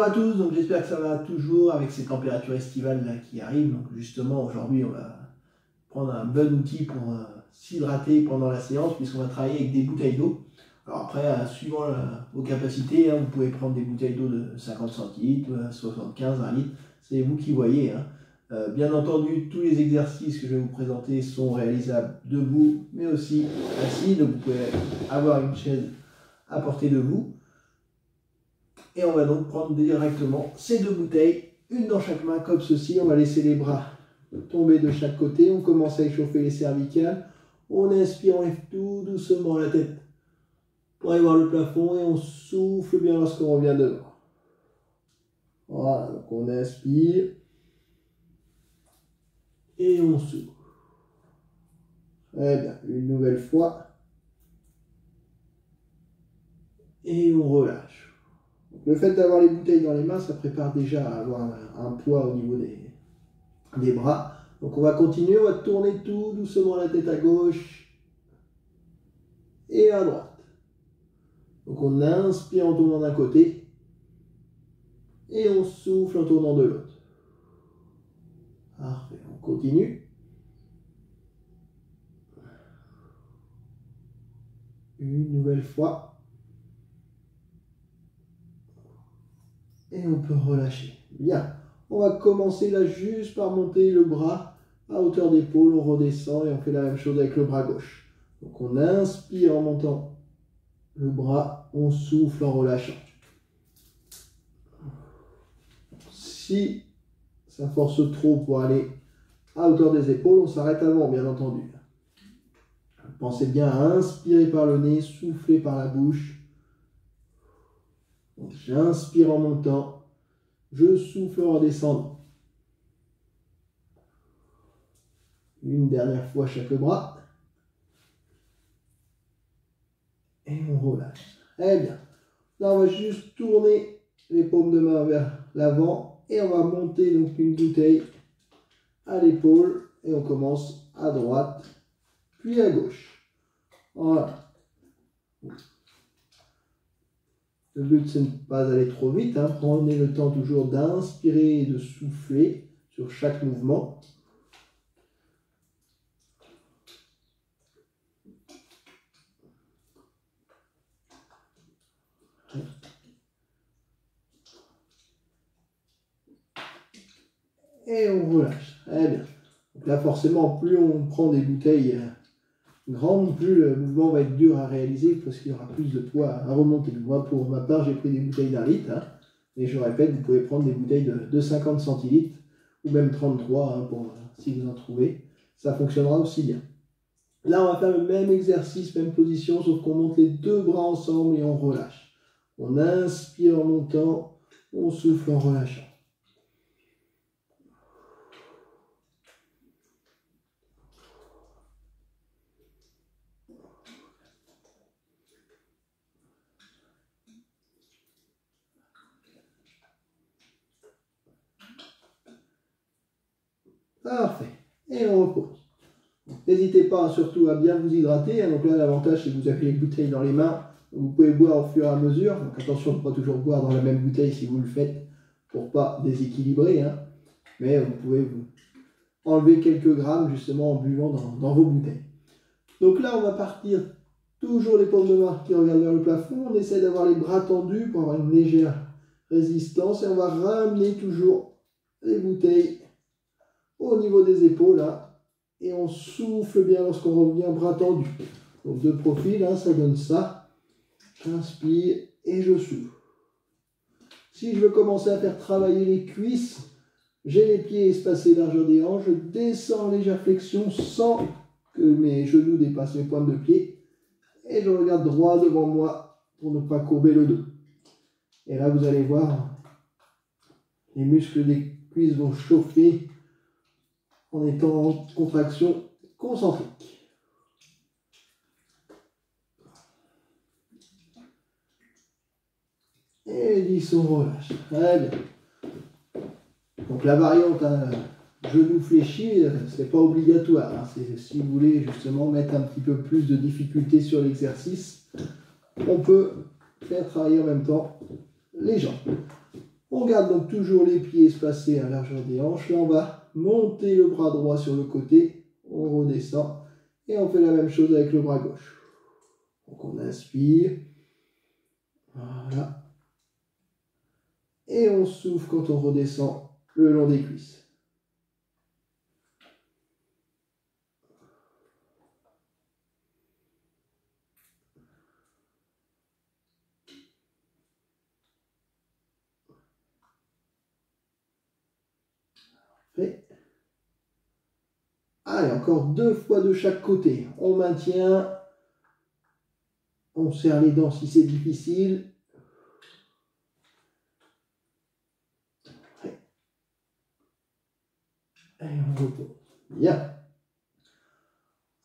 Bonjour à tous, donc j'espère que ça va toujours avec ces températures estivales là qui arrivent. Donc justement aujourd'hui on va prendre un bon outil pour s'hydrater pendant la séance puisqu'on va travailler avec des bouteilles d'eau. Alors après, suivant vos capacités, vous pouvez prendre des bouteilles d'eau de 50 centilitres, 75, 1 litre, c'est vous qui voyez. Bien entendu, tous les exercices que je vais vous présenter sont réalisables debout, mais aussi assis, donc vous pouvez avoir une chaise à portée de vous. Et on va donc prendre directement ces deux bouteilles, une dans chaque main comme ceci. On va laisser les bras tomber de chaque côté. On commence à échauffer les cervicales. On inspire, on lève tout doucement la tête pour aller voir le plafond et on souffle bien lorsqu'on revient devant. Voilà, donc on inspire et on souffle. Très bien, une nouvelle fois. Et on relâche. Le fait d'avoir les bouteilles dans les mains, ça prépare déjà à avoir un poids au niveau des bras. Donc on va continuer, on va tourner tout doucement la tête à gauche et à droite. Donc on inspire en tournant d'un côté et on souffle en tournant de l'autre. Parfait, on continue. Une nouvelle fois. Et on peut relâcher. Bien. On va commencer là juste par monter le bras à hauteur d'épaule. On redescend et on fait la même chose avec le bras gauche. Donc on inspire en montant le bras. On souffle en relâchant. Si ça force trop pour aller à hauteur des épaules, on s'arrête avant, bien entendu. Pensez bien à inspirer par le nez, souffler par la bouche. J'inspire en montant, je souffle en redescendant. Une dernière fois chaque bras. Et on relâche. Très bien. Là, on va juste tourner les paumes de main vers l'avant et on va monter donc une bouteille à l'épaule et on commence à droite puis à gauche. Voilà. Le but, c'est de ne pas aller trop vite. Prenez le temps toujours d'inspirer et de souffler sur chaque mouvement. Et on relâche. Très bien. Donc là, forcément, plus on prend des bouteilles grandes, plus le mouvement va être dur à réaliser parce qu'il y aura plus de poids à remonter. Moi, pour ma part, j'ai pris des bouteilles d'1 litre. Et je répète, vous pouvez prendre des bouteilles de 50 centilitres ou même 33 si vous en trouvez. Ça fonctionnera aussi bien. Là, on va faire le même exercice, même position, sauf qu'on monte les deux bras ensemble et on relâche. On inspire en montant, on souffle en relâchant. Parfait. Et on repose. N'hésitez pas surtout à bien vous hydrater. Donc là, l'avantage, c'est que vous avez les bouteilles dans les mains. Vous pouvez boire au fur et à mesure. Donc attention de ne pas toujours boire dans la même bouteille si vous le faites pour ne pas déséquilibrer. Mais vous pouvez vous enlever quelques grammes justement en buvant dans vos bouteilles. Donc là, on va partir toujours les paumes de main qui regardent vers le plafond. On essaie d'avoir les bras tendus pour avoir une légère résistance. Et on va ramener toujours les bouteilles au niveau des épaules, et on souffle bien lorsqu'on revient bras tendus. Donc de profil, ça donne ça. J'inspire et je souffle. Si je veux commencer à faire travailler les cuisses, j'ai les pieds espacés largeur des hanches, je descends en légère flexion sans que mes genoux dépassent mes pointes de pied, et je regarde droit devant moi pour ne pas courber le dos. Et là, vous allez voir, les muscles des cuisses vont chauffer en étant en contraction concentrique. Et 10, on relâche. Très bien. Donc la variante genou fléchi, c'est pas obligatoire. C'est si vous voulez justement mettre un petit peu plus de difficulté sur l'exercice, on peut faire travailler en même temps les jambes. On garde donc toujours les pieds espacés à la largeur des hanches. Là, on va monter le bras droit sur le côté. On redescend. Et on fait la même chose avec le bras gauche. Donc on inspire. Voilà. Et on souffle quand on redescend le long des cuisses. Fait. Allez, encore 2 fois de chaque côté. On maintient. On serre les dents si c'est difficile. Et on repose. Bien.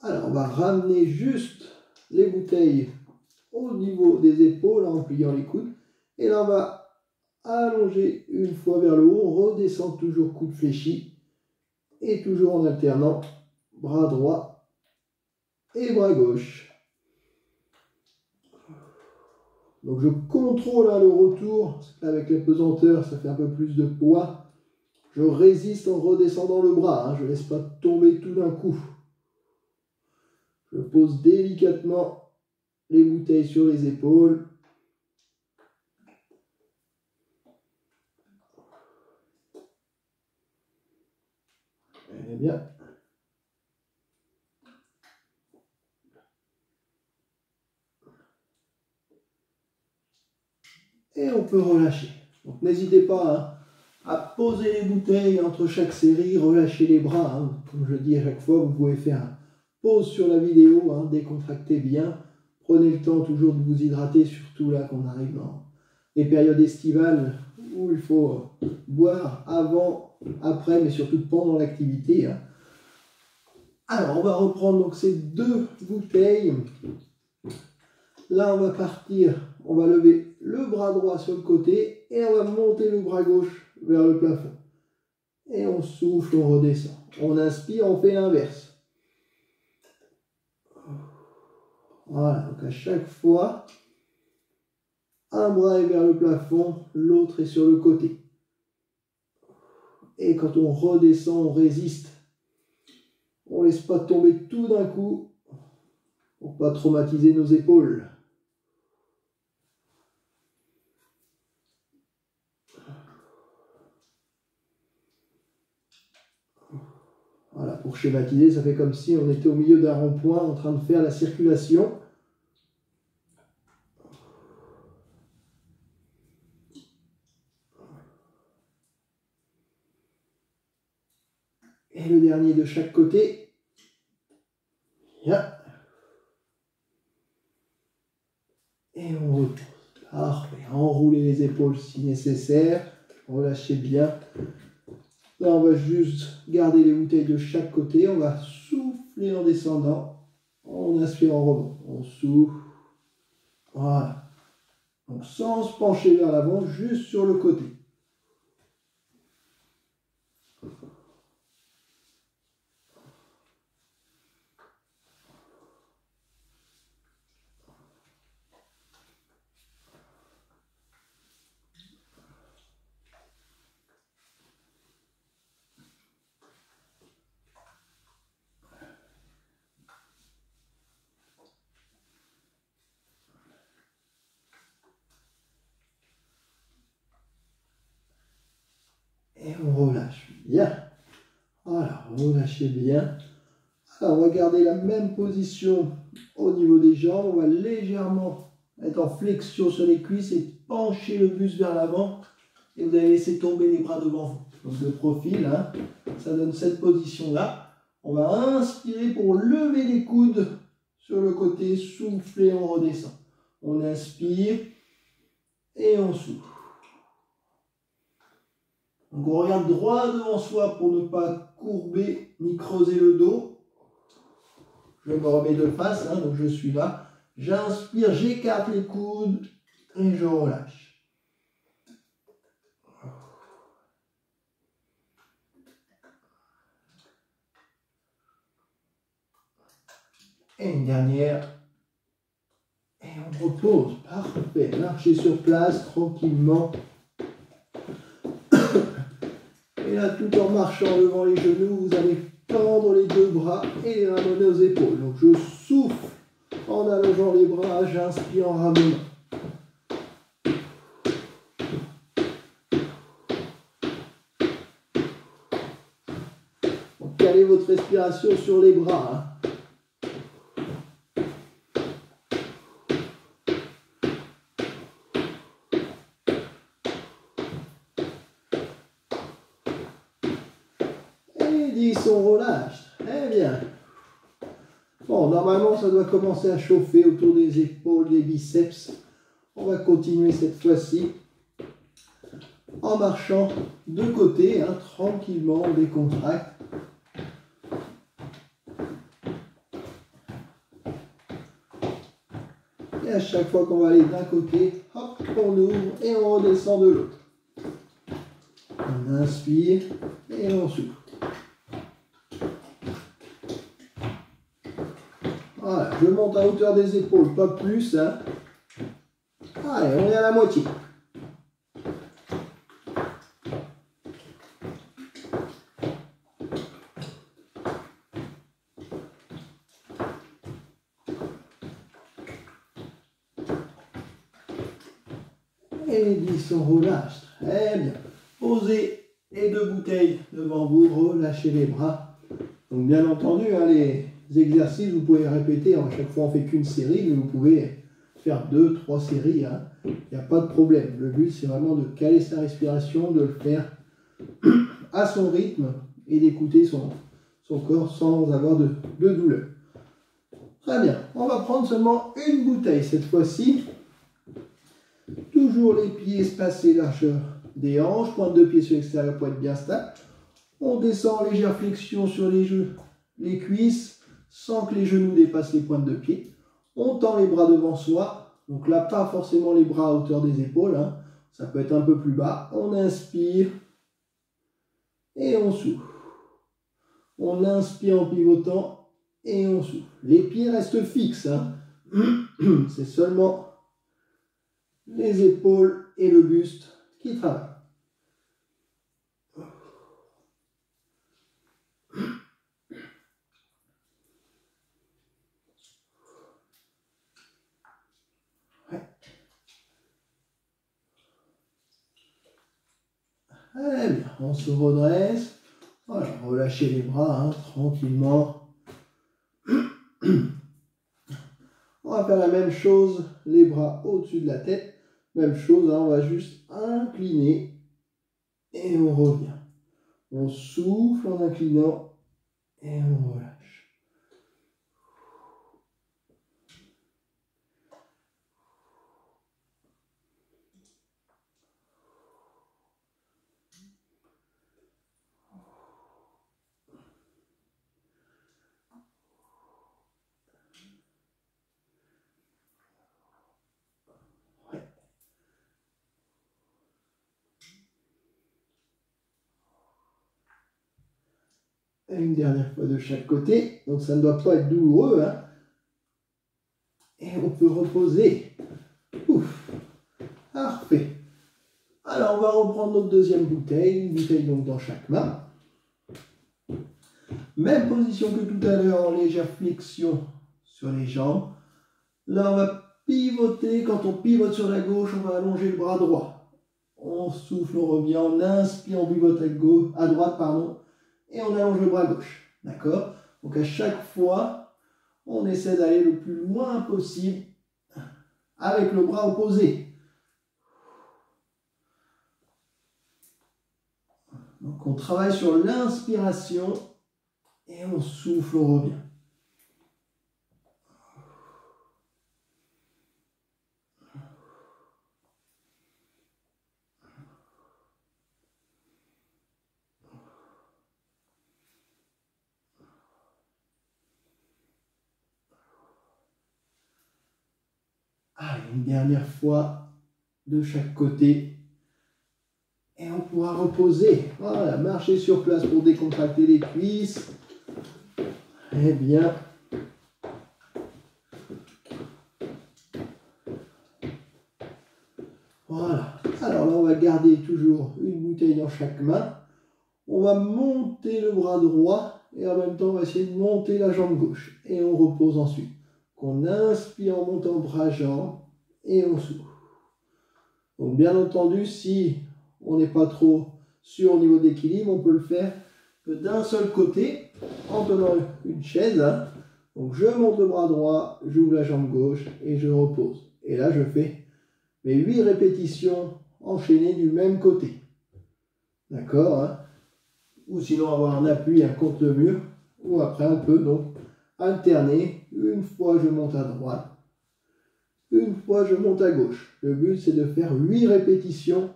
Alors, on va ramener juste les bouteilles au niveau des épaules en pliant les coudes. Et là, on va allonger une fois vers le haut. On redescend toujours coude fléchi. Et toujours en alternant bras droit et bras gauche. Donc, je contrôle le retour. Avec la pesanteur, ça fait un peu plus de poids. Je résiste en redescendant le bras. Je ne laisse pas tomber tout d'un coup. Je pose délicatement les bouteilles sur les épaules. Et bien. Et on peut relâcher. Donc n'hésitez pas à poser les bouteilles entre chaque série, relâcher les bras. Comme je dis à chaque fois, vous pouvez faire une pause sur la vidéo, décontractez bien. Prenez le temps toujours de vous hydrater, surtout là qu'on arrive dans les périodes estivales où il faut boire avant, après, mais surtout pendant l'activité. Alors, on va reprendre donc ces 2 bouteilles. Là, on va partir, on va lever le bras droit sur le côté et on va monter le bras gauche vers le plafond. Et on souffle, on redescend. On inspire, on fait l'inverse. Voilà, donc à chaque fois, un bras est vers le plafond, l'autre est sur le côté. Et quand on redescend, on résiste. On ne laisse pas tomber tout d'un coup pour ne pas traumatiser nos épaules. Voilà, pour schématiser, ça fait comme si on était au milieu d'un rond-point en train de faire la circulation. Et le dernier de chaque côté. Bien. Et on repose. Parfait. Enroulez les épaules si nécessaire. Relâchez bien. Là, on va juste garder les bouteilles de chaque côté. On va souffler en descendant. On inspire en remontant. On souffle. Voilà. Donc, sans se pencher vers l'avant, juste sur le côté. Et on relâche bien. Voilà, relâchez bien. Alors, on va garder la même position au niveau des jambes. On va légèrement être en flexion sur les cuisses et pencher le buste vers l'avant. Et vous allez laisser tomber les bras devant vous. Donc de profil, ça donne cette position-là. On va inspirer pour lever les coudes sur le côté, souffler, on redescend. On inspire et on souffle. Donc on regarde droit devant soi pour ne pas courber ni creuser le dos. Je me remets de face, donc je suis là. J'inspire, j'écarte les coudes et je relâche. Et une dernière. Et on repose. Parfait. Marchez sur place tranquillement. là, tout en marchant devant les genoux, vous allez tendre les deux bras et les ramener aux épaules. Donc je souffle en allongeant les bras, j'inspire en ramenant. Donc, calez votre respiration sur les bras. Hein. Et 10, on relâche. Très bien. Bon, normalement, ça doit commencer à chauffer autour des épaules, des biceps. On va continuer cette fois-ci en marchant de côté, hein, tranquillement, on décontracte. Et à chaque fois qu'on va aller d'un côté, hop, on ouvre et on redescend de l'autre. On inspire et on souffle. Voilà, je monte à hauteur des épaules, pas plus. Hein. Allez, on est à la moitié. Et 10, on relâche. Très bien. Posez les deux bouteilles devant vous, relâchez les bras. Donc bien entendu, hein, les exercices, vous pouvez répéter. À chaque fois, on ne fait qu'une série, mais vous pouvez faire 2, 3 séries. Hein. Il n'y a pas de problème. Le but, c'est vraiment de caler sa respiration, de le faire à son rythme et d'écouter son corps sans avoir de douleur. Très bien. On va prendre seulement une bouteille cette fois-ci. Toujours les pieds espacés, largeur des hanches, pointe de pied sur l'extérieur pour être bien stable. On descend en légère flexion sur les cuisses, sans que les genoux dépassent les pointes de pied. On tend les bras devant soi. Donc là, pas forcément les bras à hauteur des épaules. Hein. Ça peut être un peu plus bas. On inspire et on souffle. On inspire en pivotant et on souffle. Les pieds restent fixes. Hein. C'est seulement les épaules et le buste qui travaillent. Ouais. Allez, bien. On se redresse. Voilà, relâchez les bras hein, tranquillement. On va faire la même chose, les bras au-dessus de la tête. Même chose, hein, on va juste incliner et on revient. On souffle en inclinant et on relâche. Et une dernière fois de chaque côté, donc ça ne doit pas être douloureux. Hein. Et on peut reposer. Ouf. Parfait. Alors on va reprendre notre deuxième bouteille, une bouteille donc dans chaque main. Même position que tout à l'heure, en légère flexion sur les jambes. Là on va pivoter, quand on pivote sur la gauche, on va allonger le bras droit. On souffle, on revient, on inspire, on pivote à droite, pardon, et on allonge le bras gauche. D'accord? Donc à chaque fois, on essaie d'aller le plus loin possible avec le bras opposé. Donc on travaille sur l'inspiration et on souffle, on revient. Allez, une dernière fois de chaque côté. Et on pourra reposer. Voilà, marcher sur place pour décontracter les cuisses. Très bien. Voilà. Alors là, on va garder toujours une bouteille dans chaque main. On va monter le bras droit et en même temps on va essayer de monter la jambe gauche. Et on repose ensuite. On inspire en montant bras-jambes et on souffle. Donc bien entendu, si on n'est pas trop sûr au niveau d'équilibre, on peut le faire que d'un seul côté en tenant une chaise. Hein. Donc je monte le bras droit, j'ouvre la jambe gauche et je repose. Et là je fais mes 8 répétitions enchaînées du même côté. D'accord hein. Ou sinon avoir un appui contre le mur. Ou après on peut donc alterner. Une fois je monte à droite. Une fois je monte à gauche. Le but c'est de faire 8 répétitions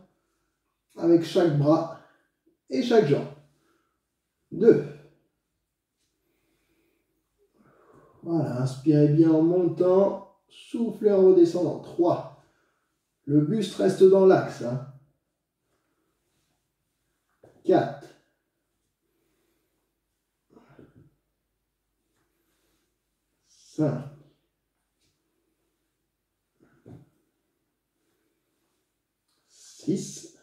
avec chaque bras et chaque jambe. 2. Voilà, inspirez bien en montant, soufflez en redescendant. 3. Le buste reste dans l'axe. Hein. 4. 5. 6.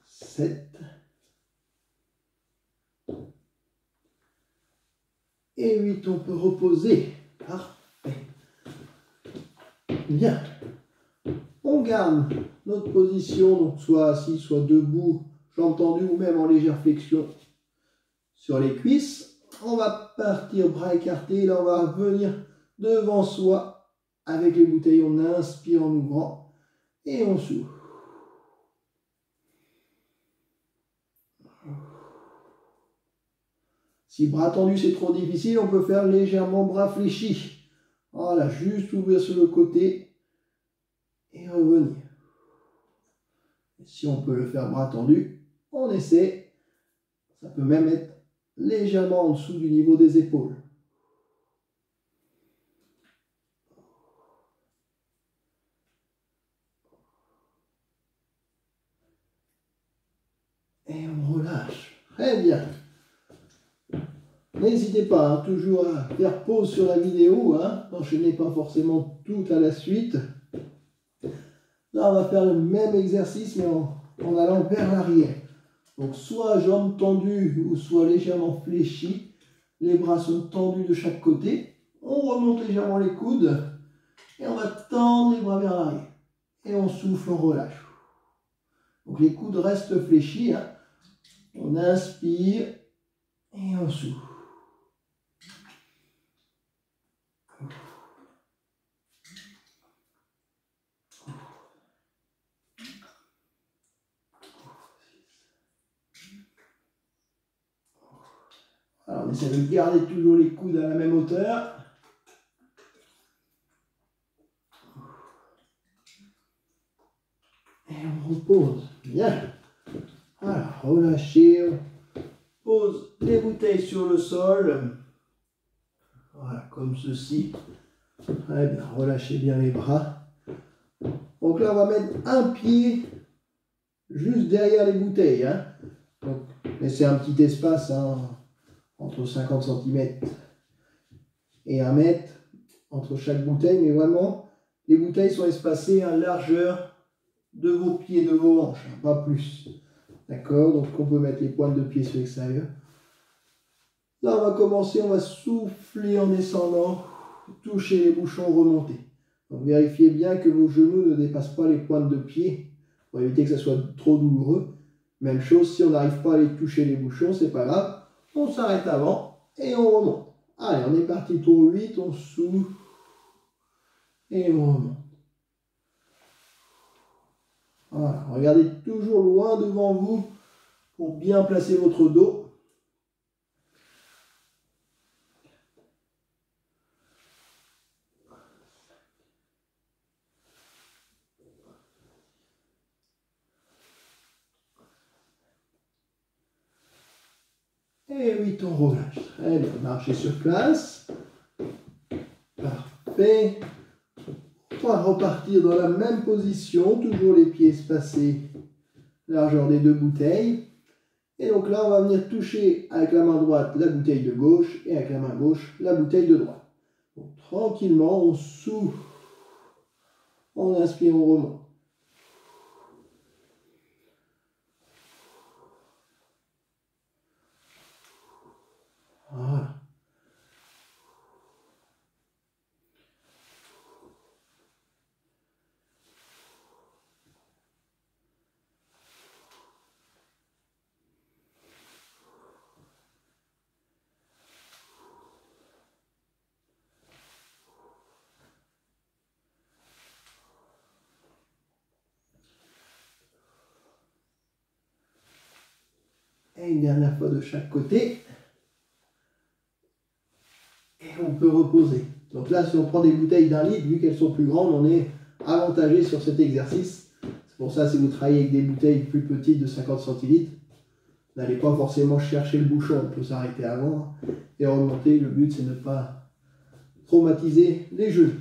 7. Et 8, on peut reposer. Parfait. Bien. On garde notre position, donc soit assis, soit debout, jambes tendues ou même en légère flexion sur les cuisses. On va partir bras écartés. Là, on va revenir devant soi avec les bouteilles. On inspire en ouvrant et on souffle. Si bras tendus c'est trop difficile, on peut faire légèrement bras fléchis. Voilà, juste ouvrir sur le côté et revenir. Et si on peut le faire bras tendus, on essaie. Ça peut même être légèrement en dessous du niveau des épaules. Et on relâche. Très bien. N'hésitez pas, hein, toujours à faire pause sur la vidéo. Hein, n'enchaînez pas forcément tout à la suite. Là, on va faire le même exercice, mais en allant vers l'arrière. Donc, soit jambes tendues ou soit légèrement fléchies. Les bras sont tendus de chaque côté. On remonte légèrement les coudes. Et on va tendre les bras vers l'arrière. Et on souffle, on relâche. Donc, les coudes restent fléchis. Hein. On inspire et on souffle. Alors, on essaie de garder toujours les coudes à la même hauteur. Et on repose. Bien. Alors, relâchez. On pose les bouteilles sur le sol. Voilà, comme ceci. Très bien. Relâchez bien les bras. Donc là, on va mettre un pied juste derrière les bouteilles. Hein. Donc, laissez un petit espace hein, entre 50 cm et 1 mètre entre chaque bouteille. Mais vraiment, les bouteilles sont espacées à largeur de vos pieds, de vos hanches, hein, pas plus. D'accord? Donc on peut mettre les pointes de pied sur l'extérieur. Là, on va commencer, on va souffler en descendant, toucher les bouchons, remonter. Donc vérifiez bien que vos genoux ne dépassent pas les pointes de pied pour éviter que ça soit trop douloureux. Même chose, si on n'arrive pas à les toucher les bouchons, c'est pas grave. On s'arrête avant et on remonte. Allez, on est parti pour 8, on souffle et on remonte. Voilà, regardez toujours loin devant vous pour bien placer votre dos. Et 8, on relâche. Très bien, marchez sur place. Parfait. On va repartir dans la même position, toujours les pieds espacés, largeur des 2 bouteilles. Et donc là, on va venir toucher avec la main droite la bouteille de gauche et avec la main gauche la bouteille de droite. Donc, tranquillement, on souffle, on inspire, on remonte. Et une dernière fois de chaque côté. Et on peut reposer. Donc là, si on prend des bouteilles d'1 litre, vu qu'elles sont plus grandes, on est avantagé sur cet exercice. C'est pour ça, si vous travaillez avec des bouteilles plus petites de 50 centilitres, n'allez pas forcément chercher le bouchon. On peut s'arrêter avant et remonter. Le but, c'est de ne pas traumatiser les genoux.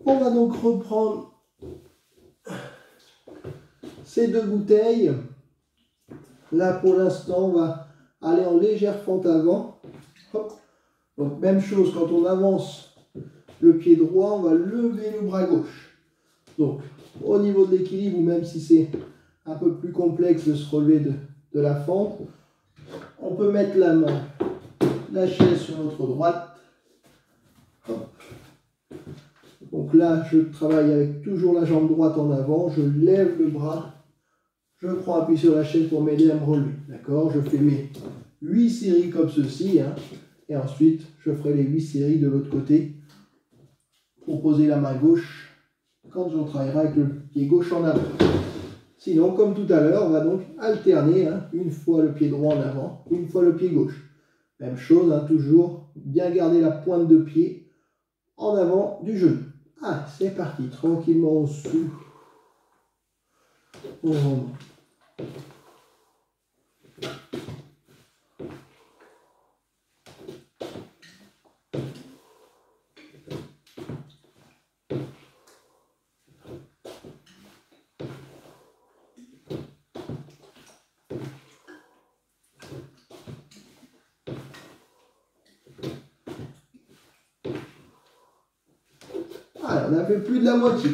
On va donc reprendre ces 2 bouteilles. Là, pour l'instant, on va aller en légère fente avant. Hop. Donc, même chose, quand on avance le pied droit, on va lever le bras gauche. Donc, au niveau de l'équilibre, ou même si c'est un peu plus complexe de se relever de la fente, on peut mettre la main, la chaise sur notre droite. Hop. Donc là, je travaille avec toujours la jambe droite en avant, je lève le bras, je prends appui sur la chaise pour m'aider à me relever. D'accord? Je fais mes 8 séries comme ceci, hein, et ensuite je ferai les 8 séries de l'autre côté pour poser la main gauche quand on travaillera avec le pied gauche en avant. Sinon, comme tout à l'heure, on va donc alterner, hein, une fois le pied droit en avant, une fois le pied gauche. Même chose, hein, toujours bien garder la pointe de pied en avant du genou. Ah, c'est parti, tranquillement on souffle. On remonte. Ah, on a fait plus de la moitié.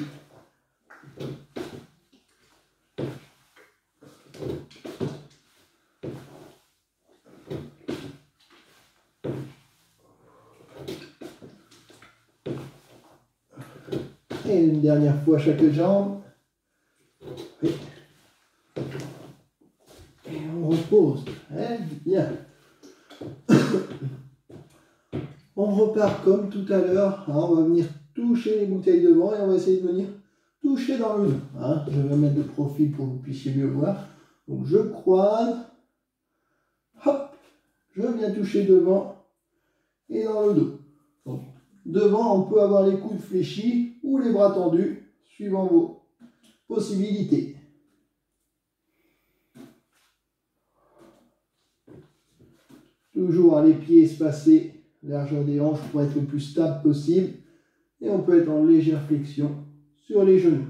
Et une dernière fois chaque jambe. Et on repose. Bien. On repart comme tout à l'heure. Hein, on va venir toucher les bouteilles devant et on va essayer de venir toucher dans le dos. Hein. Je vais mettre de profil pour que vous puissiez mieux voir. Donc je croise. Hop. Je viens toucher devant et dans le dos. Donc, devant, on peut avoir les coudes fléchis ou les bras tendus, suivant vos possibilités. Toujours hein, les pieds espacés, largeur des hanches pour être le plus stable possible. Et on peut être en légère flexion sur les genoux.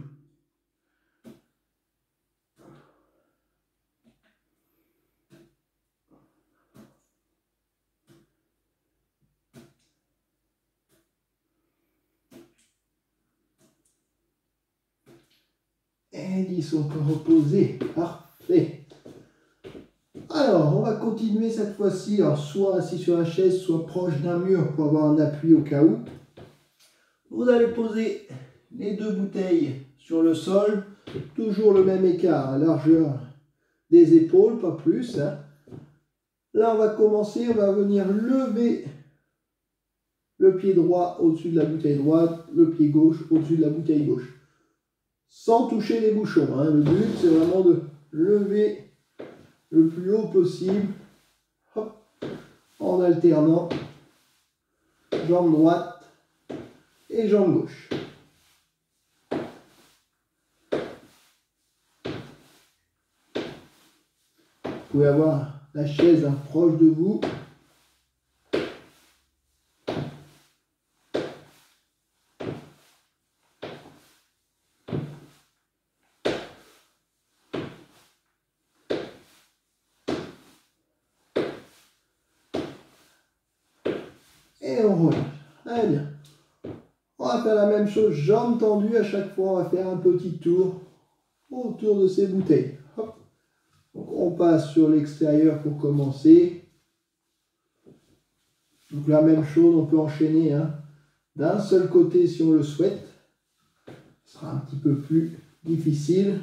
Et 10, on peut reposer. Parfait. Alors, on va continuer cette fois-ci, soit assis sur la chaise, soit proche d'un mur pour avoir un appui au cas où. Vous allez poser les 2 bouteilles sur le sol, toujours le même écart, à largeur des épaules, pas plus. Hein. Là, on va commencer, on va venir lever le pied droit au-dessus de la bouteille droite, le pied gauche au-dessus de la bouteille gauche. Sans toucher les bouchons. Hein. Le but, c'est vraiment de lever le plus haut possible. Hop, en alternant jambe droite et jambe gauche. Vous pouvez avoir la chaise proche de vous. Et on relâche. Très bien. On va faire la même chose, jambes tendues. À chaque fois, on va faire un petit tour autour de ces bouteilles. Hop. Donc, on passe sur l'extérieur pour commencer. Donc la même chose, on peut enchaîner hein, d'un seul côté si on le souhaite. Ce sera un petit peu plus difficile.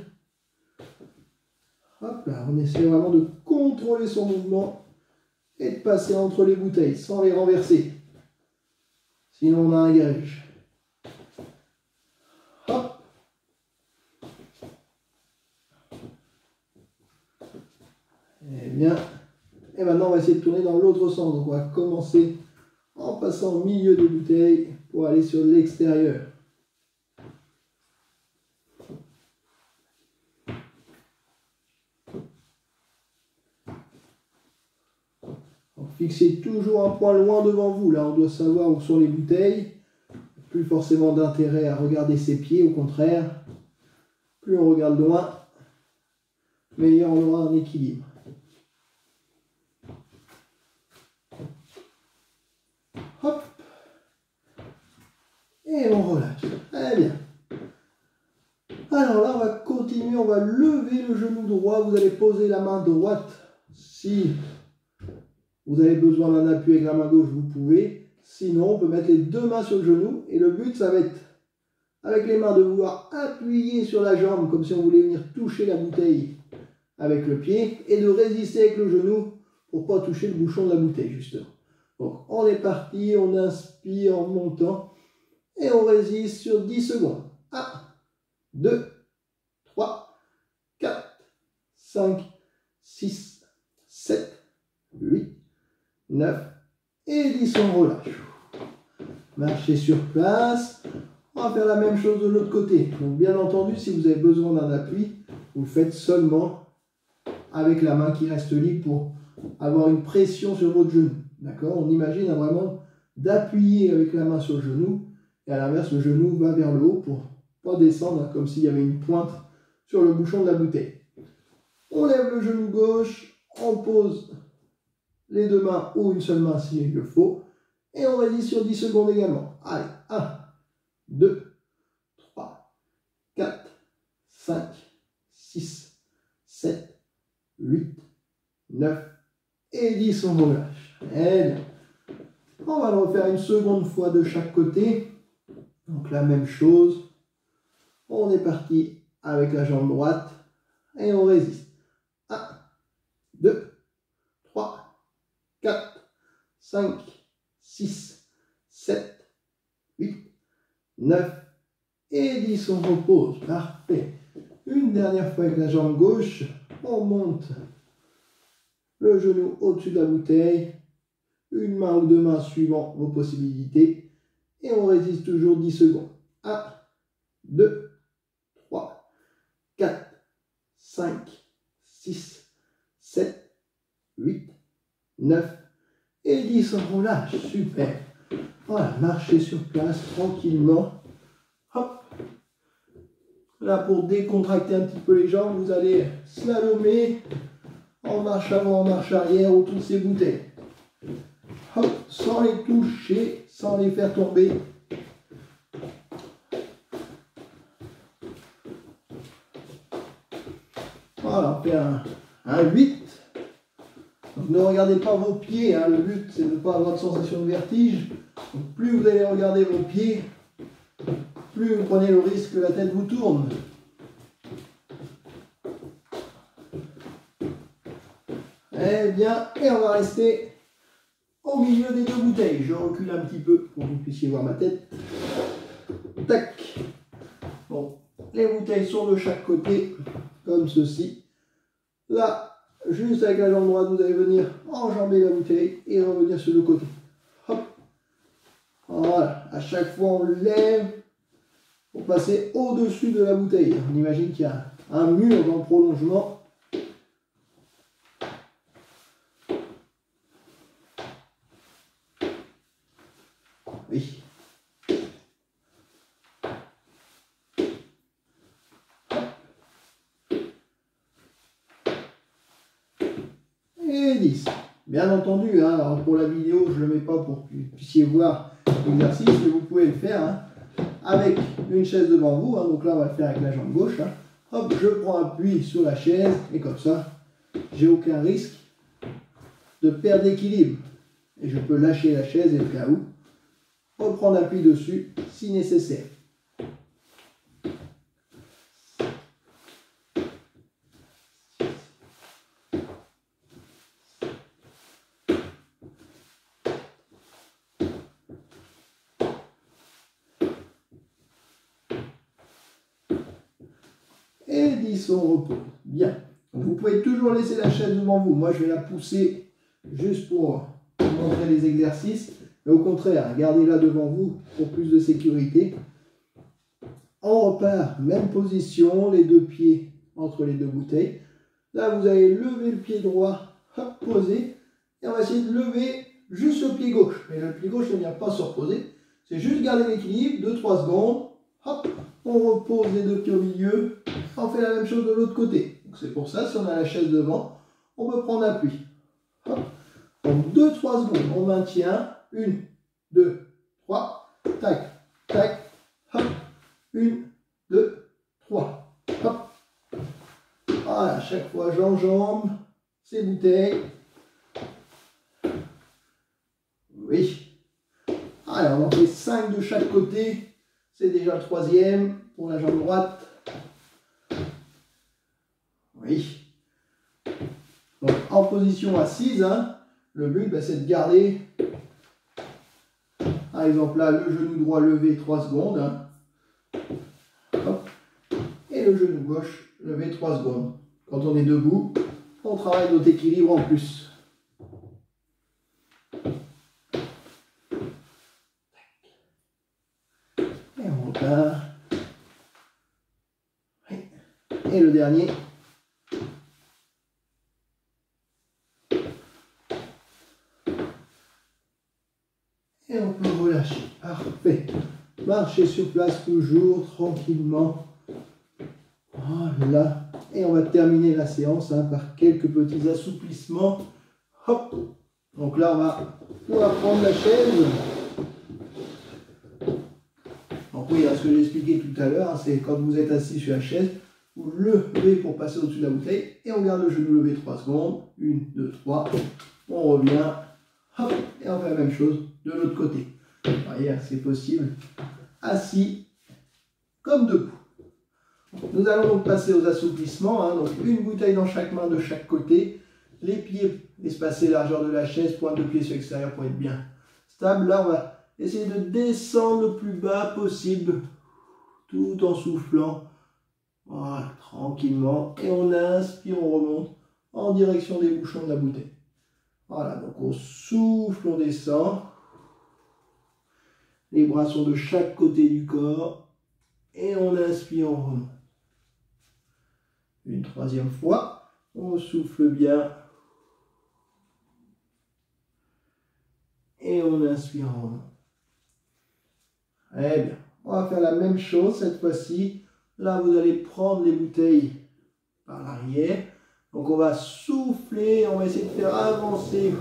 Hop là, on essaie vraiment de contrôler son mouvement et de passer entre les bouteilles sans les renverser. Sinon on a un grège. Hop. Eh bien, et maintenant on va essayer de tourner dans l'autre sens. Donc on va commencer en passant au milieu des bouteilles pour aller sur l'extérieur. Fixez toujours un point loin devant vous. Là, on doit savoir où sont les bouteilles. Plus forcément d'intérêt à regarder ses pieds, au contraire. Plus on regarde loin, meilleur on aura un équilibre. Hop. Et on relâche. Très bien. Alors là, on va continuer. On va lever le genou droit. Vous allez poser la main droite. Si vous avez besoin d'un appui avec la main gauche, vous pouvez. Sinon, on peut mettre les deux mains sur le genou. Et le but, ça va être, avec les mains, de vouloir appuyer sur la jambe, comme si on voulait venir toucher la bouteille avec le pied. Et de résister avec le genou pour ne pas toucher le bouchon de la bouteille, justement. Donc, on est parti. On inspire en montant. Et on résiste sur 10 secondes. 1, 2, 3, 4, 5, 6, 7, 8, 9 et 10, on relâche. Marchez sur place. On va faire la même chose de l'autre côté. Donc bien entendu, si vous avez besoin d'un appui, vous le faites seulement avec la main qui reste libre pour avoir une pression sur votre genou. D'accord? On imagine vraiment d'appuyer avec la main sur le genou et à l'inverse, le genou va vers le haut pour ne pas descendre comme s'il y avait une pointe sur le bouchon de la bouteille. On lève le genou gauche, on pose les deux mains ou une seule main s'il le faut. Et on résiste sur 10 secondes également. Allez, 1, 2, 3, 4, 5, 6, 7, 8, 9 et 10, on relâche. Et bien. On va le refaire une seconde fois de chaque côté. Donc la même chose. On est parti avec la jambe droite et on résiste. 1, 2, 3, 4, 5, 6, 7, 8, 9 et 10. On repose. Parfait. Une dernière fois avec la jambe gauche. On monte le genou au-dessus de la bouteille. Une main ou deux mains suivant vos possibilités. Et on résiste toujours 10 secondes. 1, 2, 3, 4, 5, 6, 7, 8, 9 et 10. On relâche. Super. Voilà, marchez sur place tranquillement. Hop. Là, pour décontracter un petit peu les jambes, vous allez slalomer en marche avant, en marche arrière autour de ces bouteilles. Hop, sans les toucher, sans les faire tomber. Voilà, on fait un 8. Donc, ne regardez pas vos pieds, hein. Le but c'est de ne pas avoir de sensation de vertige. Donc, plus vous allez regarder vos pieds, plus vous prenez le risque que la tête vous tourne. Eh bien, et on va rester au milieu des deux bouteilles. Je recule un petit peu pour que vous puissiez voir ma tête. Tac. Bon, les bouteilles sont de chaque côté, comme ceci. Là, juste avec la jambe droite, vous allez venir enjamber la bouteille et revenir sur le côté. Hop. Voilà. À chaque fois, on lève pour passer au-dessus de la bouteille. On imagine qu'il y a un mur dans le prolongement. Oui. Et 10. Bien entendu, hein, alors pour la vidéo, je ne le mets pas pour que vous puissiez voir l'exercice, mais vous pouvez le faire hein, avec une chaise devant vous. Hein, donc là, on va le faire avec la jambe gauche. Hein. Hop, je prends appui sur la chaise et comme ça, j'ai aucun risque de perdre l'équilibre. Et je peux lâcher la chaise et le cas où, reprendre appui dessus si nécessaire. Et 10, on repose. Bien. Donc, vous pouvez toujours laisser la chaise devant vous. Moi, je vais la pousser juste pour vous montrer les exercices. Mais au contraire, gardez-la devant vous pour plus de sécurité. On repart, même position, les deux pieds entre les deux bouteilles. Là, vous allez lever le pied droit, hop, poser. Et on va essayer de lever juste le pied gauche. Mais le pied gauche ne vient pas se reposer. C'est juste garder l'équilibre, 2-3 secondes. Hop, on repose les deux pieds au milieu. On fait la même chose de l'autre côté. C'est pour ça, si on a la chaise devant, on peut prendre appui. Hop. Donc 2-3 secondes, on maintient. 1, 2, 3. Tac, tac, hop. 1, 2, 3. Hop. Voilà, chaque fois j'enjambe ces bouteilles. Oui. Allez, on en fait 5 de chaque côté. C'est déjà le troisième pour la jambe droite. Oui. Donc en position assise, hein, le but c'est de garder, par exemple là, le genou droit levé 3 secondes. Hein. Hop. Et le genou gauche levé 3 secondes. Quand on est debout, on travaille notre équilibre en plus. Et on repart. Et le dernier. Et on peut relâcher. Parfait. Marchez sur place toujours, tranquillement. Voilà. Et on va terminer la séance par quelques petits assouplissements. Hop. Donc là, on va prendre la chaise. Donc oui, ce que j'ai expliqué tout à l'heure, c'est quand vous êtes assis sur la chaise, vous levez pour passer au-dessus de la bouteille et on garde le genou levé 3 secondes. 1, 2, 3. On revient. Hop. Et on fait la même chose de l'autre côté. Vous voyez, c'est possible. Assis comme debout. Nous allons donc passer aux assouplissements. Donc une bouteille dans chaque main de chaque côté. Les pieds espacés largeur de la chaise, pointe de pied sur l'extérieur pour être bien stable. Là, on va essayer de descendre le plus bas possible, tout en soufflant. Voilà, tranquillement. Et on inspire, on remonte en direction des bouchons de la bouteille. Voilà, donc on souffle, on descend. Les bras sont de chaque côté du corps. Et on inspire, on remonte. Une troisième fois, on souffle bien. Et on inspire, on remonte. Très bien. On va faire la même chose cette fois-ci. Là, vous allez prendre les bouteilles par l'arrière. Donc, on va souffler. On va essayer de faire avancer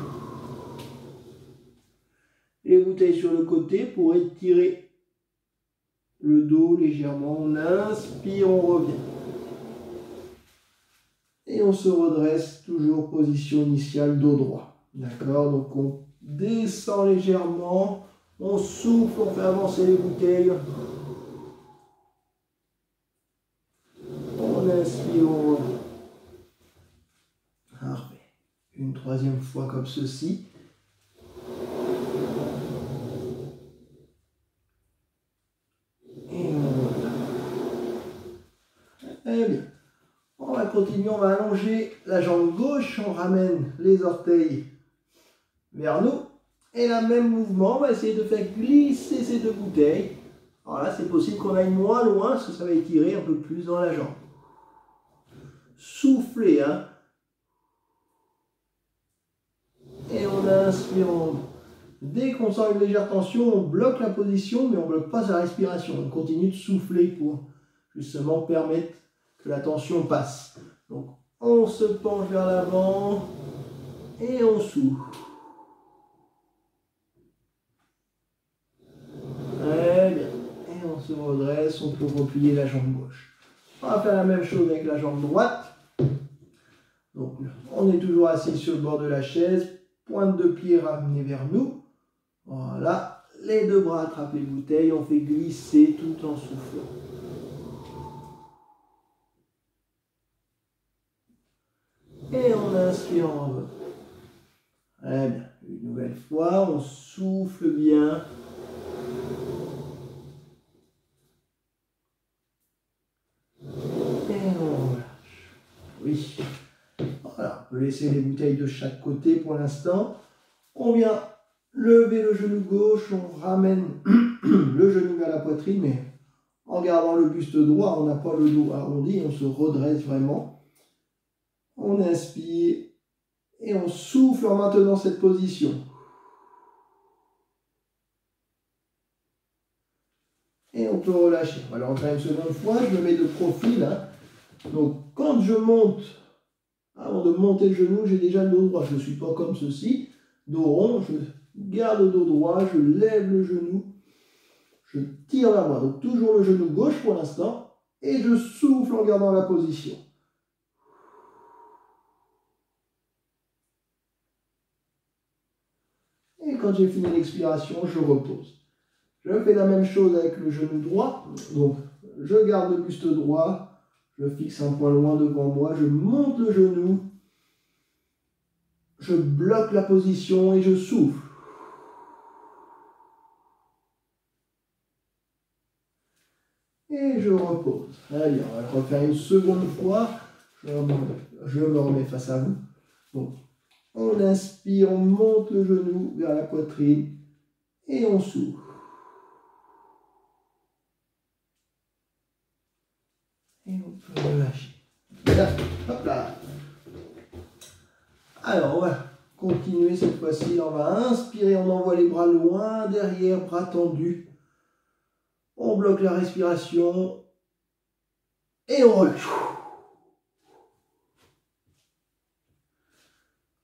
les bouteilles sur le côté pour étirer le dos légèrement. On inspire, on revient. Et on se redresse, toujours position initiale, dos droit. D'accord? Donc, on descend légèrement. On souffle, on fait avancer les bouteilles. On inspire, on revient. Parfait. Une troisième fois comme ceci. Et voilà. Très bien. On va continuer, on va allonger la jambe gauche. On ramène les orteils vers nous. Et le même mouvement, on va essayer de faire glisser ces deux bouteilles. Alors là, c'est possible qu'on aille moins loin, parce que ça va étirer un peu plus dans la jambe. Soufflez, hein. Et on inspire. Dès qu'on sent une légère tension, on bloque la position, mais on ne bloque pas sa respiration. On continue de souffler pour justement permettre que la tension passe. Donc, on se penche vers l'avant et on souffle. Très bien. Et on se redresse, on peut replier la jambe gauche. On va faire la même chose avec la jambe droite. Donc, on est toujours assis sur le bord de la chaise, pointe de pied ramenée vers nous. Voilà, les deux bras attrapent les bouteilles, on fait glisser tout en soufflant. Et on inspire en revenant. Très bien, une nouvelle fois, on souffle bien. Et on relâche. Oui. Voilà, on peut laisser les bouteilles de chaque côté pour l'instant. On vient lever le genou gauche, on ramène le genou vers la poitrine, mais en gardant le buste droit, on n'a pas le dos arrondi, on se redresse vraiment. On inspire et on souffle en maintenant cette position. Et on peut relâcher. On va le refaire une seconde fois, je me mets de profil. Hein. Donc quand je monte, avant de monter le genou, j'ai déjà le dos droit. Je ne suis pas comme ceci, dos rond, je garde le dos droit, je lève le genou, je tire vers moi. Donc toujours le genou gauche pour l'instant, et je souffle en gardant la position. Et quand j'ai fini l'expiration, je repose. Je fais la même chose avec le genou droit. Donc, je garde le buste droit. Je fixe un point loin devant moi. Je monte le genou. Je bloque la position et je souffle. Et je repose. Allez, on va refaire une seconde fois. Je me remets face à vous. Donc, on inspire, on monte le genou vers la poitrine et on souffle. Et on peut relâcher. Là, hop là. Alors, on va continuer cette fois-ci. On va inspirer, on envoie les bras loin derrière, bras tendus. On bloque la respiration. Et on relâche.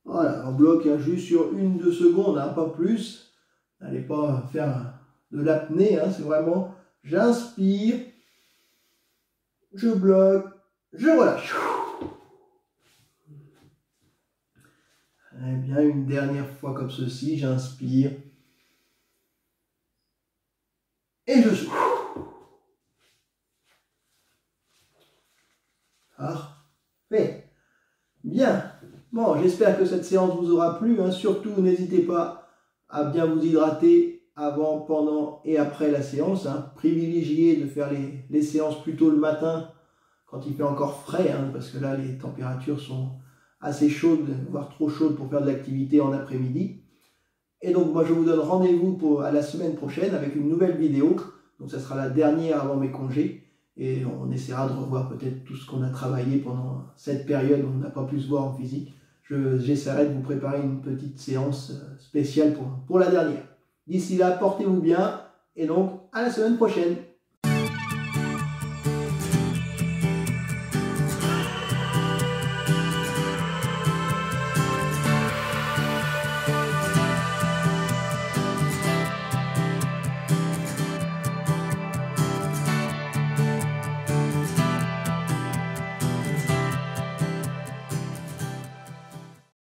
Voilà, on bloque juste sur 1-2 secondes, hein, pas plus. N'allez pas faire de l'apnée, hein, c'est vraiment, j'inspire, je bloque, je relâche. Eh bien, une dernière fois comme ceci, j'inspire et je souffle. Parfait. Bien. Bon, j'espère que cette séance vous aura plu. Hein. Surtout, n'hésitez pas à bien vous hydrater avant, pendant et après la séance. Hein. Privilégiez de faire les séances plutôt le matin quand il fait encore frais, hein, parce que là, les températures sont assez chaudes, voire trop chaudes pour faire de l'activité en après-midi. Et donc, moi, je vous donne rendez-vous à la semaine prochaine avec une nouvelle vidéo. Donc, ça sera la dernière avant mes congés. Et on essaiera de revoir peut-être tout ce qu'on a travaillé pendant cette période où on n'a pas pu se voir en physique. J'essaierai de vous préparer une petite séance spéciale pour la dernière. D'ici là, portez-vous bien et donc à la semaine prochaine.